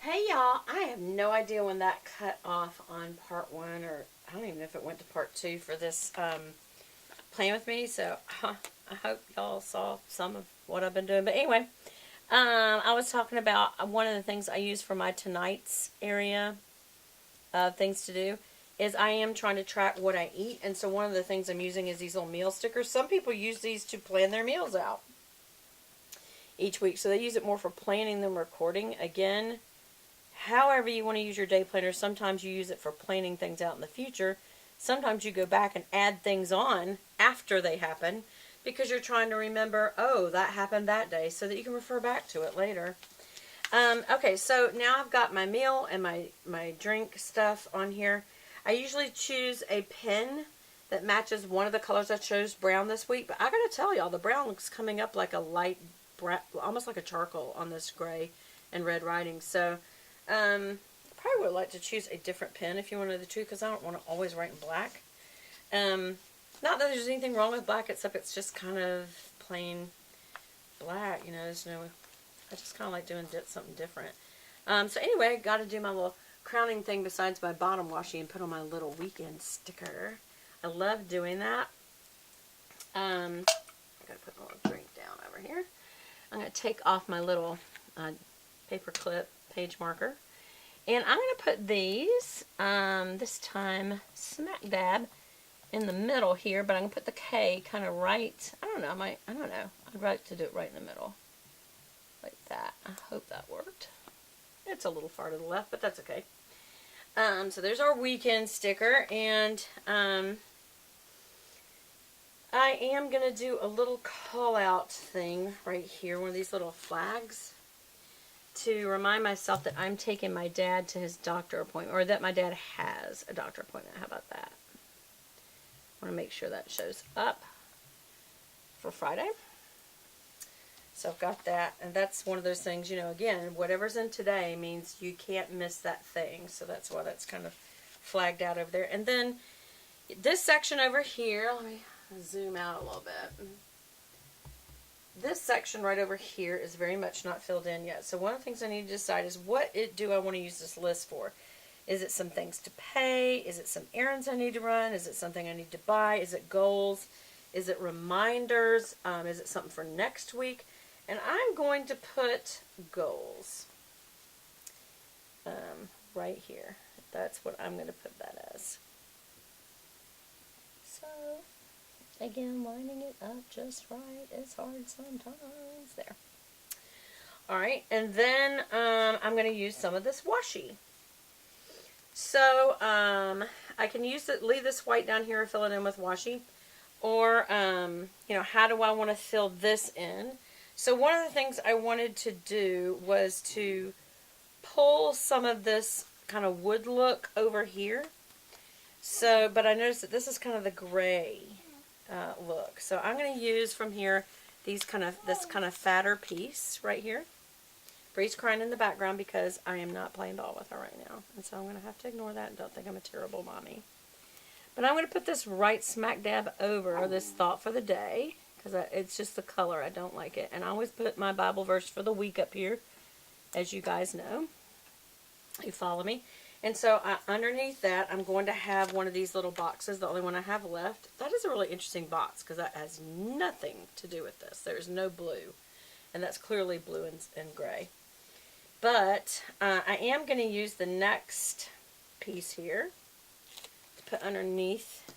Hey y'all, I have no idea when that cut off on part one, or I don't even know if it went to part two for this playing with me, so I hope y'all saw some of what I've been doing. But anyway, I was talking about one of the things I use for my tonight's area of things to do is I am trying to track what I eat, and so one of the things I'm using is these little meal stickers. Some people use these to plan their meals out each week, so they use it more for planning than recording. Again, however you want to use your day planner, sometimes you use it for planning things out in the future. Sometimes you go back and add things on after they happen because you're trying to remember, oh, that happened that day, so that you can refer back to it later. Okay, so now I've got my meal and my drink stuff on here. I usually choose a pen that matches one of the colors I chose, brown, this week. But I gotta tell y'all, the brown looks coming up like a light brown, almost like a charcoal on this gray and red writing. So I probably would like to choose a different pen if you wanted the two, because I don't want to always write in black. Not that there's anything wrong with black, except it's just kind of plain black, you know. There's no, I just kind of like doing something different. So anyway, I got to do my little crowning thing besides my bottom washi and put on my little weekend sticker. I love doing that. I got to put my little drink down over here. I'm going to take off my little paper clip page marker. And I'm going to put these, this time, smack dab in the middle here, but I'm going to put the K kind of right, I don't know, I'd like to do it right in the middle. Like that. I hope that worked. It's a little far to the left, but that's okay. So there's our weekend sticker, and I am going to do a little call out thing right here, one of these little flags, to remind myself that I'm taking my dad to his doctor appointment, or that my dad has a doctor appointment. How about that? I want to make sure that shows up for Friday. So I've got that, and that's one of those things, you know, again, whatever's in today means you can't miss that thing. So that's why that's kind of flagged out over there. And then this section over here, let me zoom out a little bit. This section right over here is very much not filled in yet. So one of the things I need to decide is what do I want to use this list for? Is it some things to pay? Is it some errands I need to run? Is it something I need to buy? Is it goals? Is it reminders? Is it something for next week? And I'm going to put goals right here. That's what I'm going to put that as. So, again, lining it up just right. It's hard sometimes. There. Alright, and then I'm going to use some of this washi. So, I can leave this white down here or fill it in with washi. Or, you know, how do I want to fill this in? So one of the things I wanted to do was to pull some of this kind of wood look over here. So, but I noticed that this is kind of the gray look. So I'm going to use from here this kind of fatter piece right here. Bree's crying in the background because I am not playing ball with her right now. And so I'm going to have to ignore that and don't think I'm a terrible mommy. But I'm going to put this right smack dab over this thought for the day, because it's just the color. I don't like it. And I always put my Bible verse for the week up here, as you guys know. You follow me. And so underneath that, I'm going to have one of these little boxes, the only one I have left. That is a really interesting box, because that has nothing to do with this. There's no blue. And that's clearly blue and gray. But I am going to use the next piece here to put underneath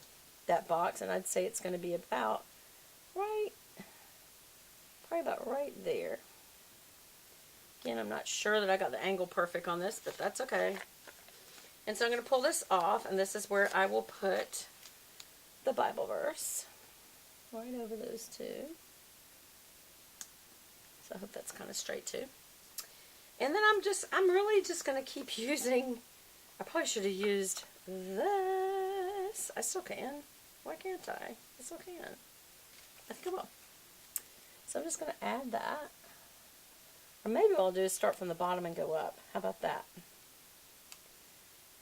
that box. And I'd say it's going to be about probably about right there. Again, I'm not sure that I got the angle perfect on this, but that's okay. And so I'm going to pull this off, and this is where I will put the Bible verse right over those two. So I hope that's kind of straight too. And then I'm really just going to keep using, I probably should have used this. I still can. Why can't I? I still can. I think I will. So I'm just going to add that. Or maybe what I'll do is start from the bottom and go up. How about that?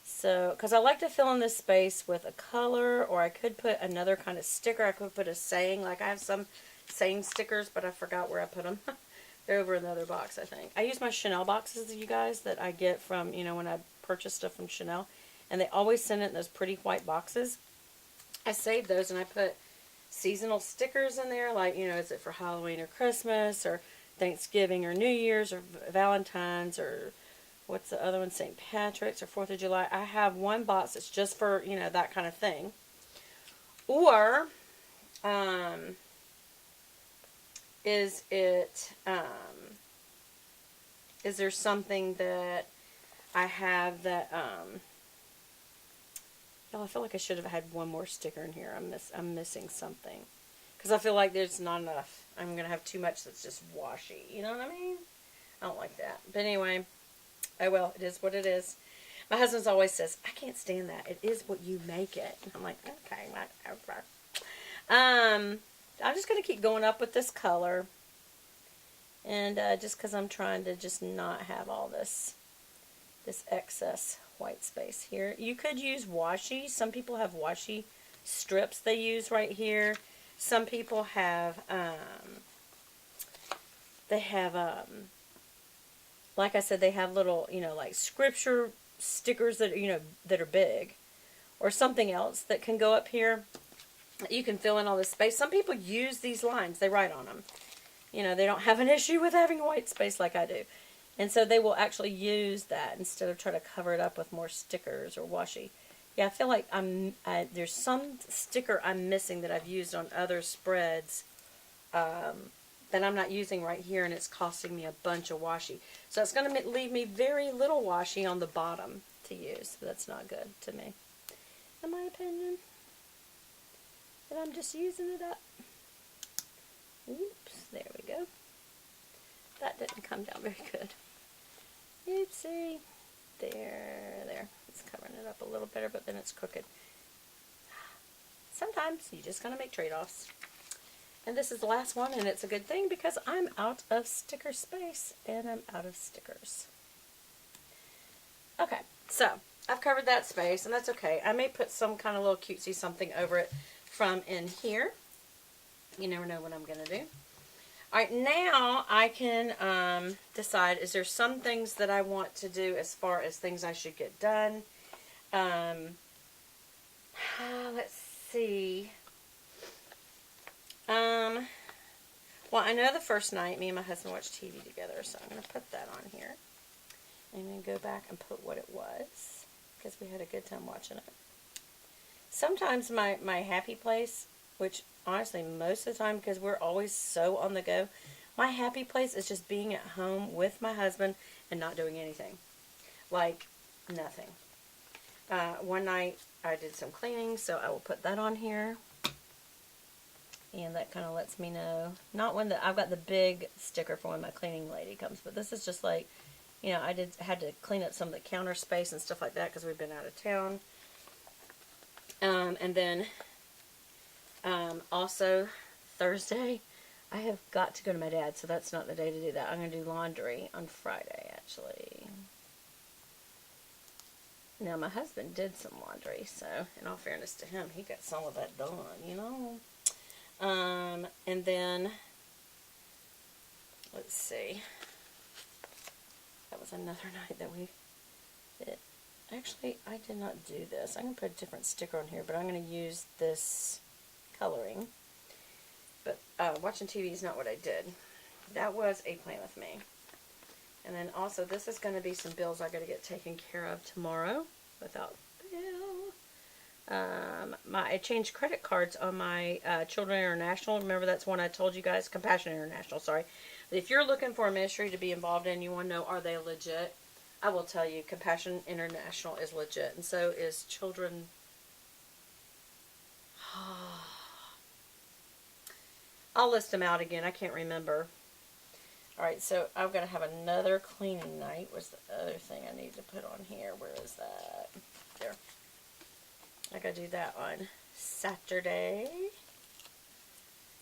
So, because I like to fill in this space with a color, or I could put another kind of sticker. I could put a saying, like I have some saying stickers, but I forgot where I put them. They're over in the other box, I think. I use my Chanel boxes, you guys, that I get from, you know, when I purchase stuff from Chanel. And they always send it in those pretty white boxes. I save those and I put seasonal stickers in there. Like, you know, is it for Halloween or Christmas or Thanksgiving or New Year's or Valentine's or what's the other one? St. Patrick's or 4th of July. I have one box that's just for, you know, that kind of thing. Or, is there something that I have that, y'all, I feel like I should have had one more sticker in here. I'm missing something. Because I feel like there's not enough. I'm going to have too much that's just washy. You know what I mean? I don't like that. But anyway, oh well, it is what it is. My husband always says, I can't stand that. It is what you make it. I'm like, okay, whatever. I'm just going to keep going up with this color. And just because I'm trying to just not have all this excess white space here. You could use washi. Some people have washi strips they use right here. Some people have, like I said, they have little, you know, like scripture stickers that, you know, that are big. Or something else that can go up here. You can fill in all this space. Some people use these lines. They write on them. You know, they don't have an issue with having white space like I do. And so they will actually use that instead of trying to cover it up with more stickers or washi. Yeah, I feel like there's some sticker I'm missing that I've used on other spreads that I'm not using right here, and it's costing me a bunch of washi. So it's going to leave me very little washi on the bottom to use. That's not good to me, in my opinion. And I'm just using it up. Oops, there we go. That didn't come down very good. Oopsie. There. It's covering it up a little better, but then it's crooked. Sometimes you just gotta make trade-offs. And this is the last one, and it's a good thing because I'm out of sticker space, and I'm out of stickers. Okay, so I've covered that space, and that's okay. I may put some kind of little cutesy something over it from in here. You never know what I'm going to do. Alright, now I can decide, is there some things that I want to do as far as things I should get done? Let's see. Well, I know the first night me and my husband watched TV together, so I'm going to put that on here. I'm going to go back and put what it was, because we had a good time watching it. Sometimes my happy place, which honestly most of the time, because we're always so on the go, my happy place is just being at home with my husband and not doing anything. Like, nothing. One night I did some cleaning, so I will put that on here. And that kind of lets me know, not when I've got the big sticker for when my cleaning lady comes, but this is just like, you know, I had to clean up some of the counter space and stuff like that because we've been out of town. And then, also, Thursday, I have got to go to my dad's, so that's not the day to do that. I'm going to do laundry on Friday, actually. Now, my husband did some laundry, so, in all fairness to him, he got some of that done, you know. And then, let's see. That was another night that we did. Actually, I did not do this. I'm going to put a different sticker on here, but I'm going to use this coloring. But watching TV is not what I did. That was a plan with me. And then also, this is going to be some bills I got to get taken care of tomorrow without fail. I changed credit cards on my Children International. Remember, that's one I told you guys, Compassion International, sorry. If you're looking for a ministry to be involved in, you want to know, are they legit? I will tell you, Compassion International is legit, and so is Children. I'll list them out again. I can't remember. Alright, so I've got to have another cleaning night. What's the other thing I need to put on here? Where is that? There. I got to do that on Saturday.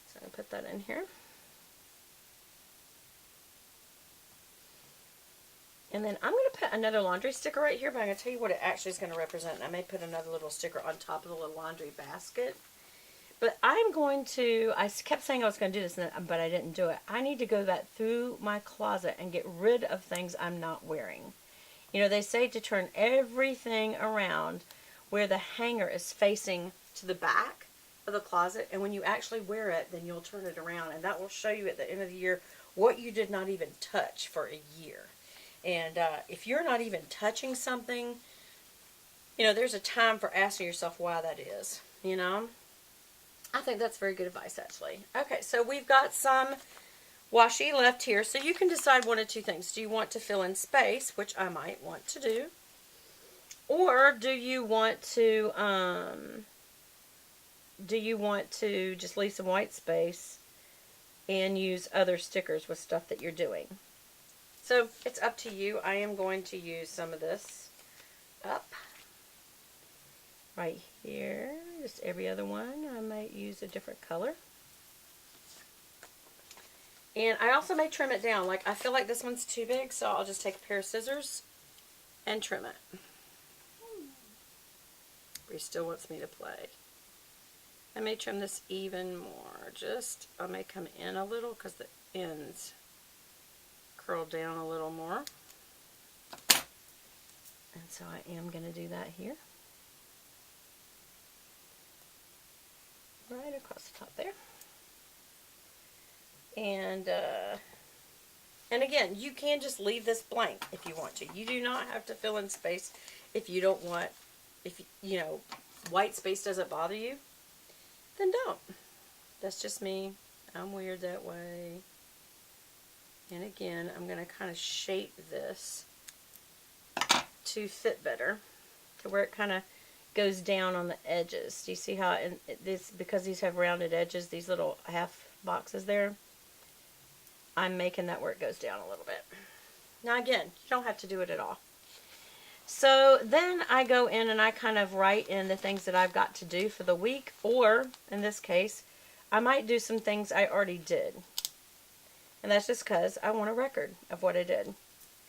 So I'm going to put that in here. And then I'm going to put another laundry sticker right here, but I'm going to tell you what it actually is going to represent. And I may put another little sticker on top of the little laundry basket. But I'm going to, I kept saying I was going to do this, but I didn't do it. I need to go back through my closet and get rid of things I'm not wearing. You know, they say to turn everything around where the hanger is facing to the back of the closet. And when you actually wear it, then you'll turn it around. And that will show you at the end of the year what you did not even touch for a year. And if you're not even touching something, you know, there's a time for asking yourself why that is, you know. I think that's very good advice, actually. Okay, so we've got some washi left here. So you can decide one of two things. Do you want to fill in space, which I might want to do? Or do you want to just leave some white space and use other stickers with stuff that you're doing? So it's up to you. I am going to use some of this up right here. Just every other one. I might use a different color. And I also may trim it down. Like, I feel like this one's too big, so I'll just take a pair of scissors and trim it. He still wants me to play. I may trim this even more. I may come in a little because the ends curl down a little more. And so I am going to do that here. Right across the top there. And again, you can just leave this blank if you want to. You do not have to fill in space if you don't want, if you know, white space doesn't bother you, then don't. That's just me. I'm weird that way. And again, I'm going to kind of shape this to fit better, to where it kind of goes down on the edges. Do you see how because these have rounded edges, these little half boxes there, I'm making that where it goes down a little bit. Now again, you don't have to do it at all. So then I go in and I kind of write in the things that I've got to do for the week, or in this case, I might do some things I already did. And that's just because I want a record of what I did.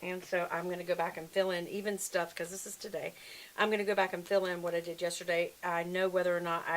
And so I'm going to go back and fill in even stuff, because this is today. I'm going to go back and fill in what I did yesterday. I know whether or not I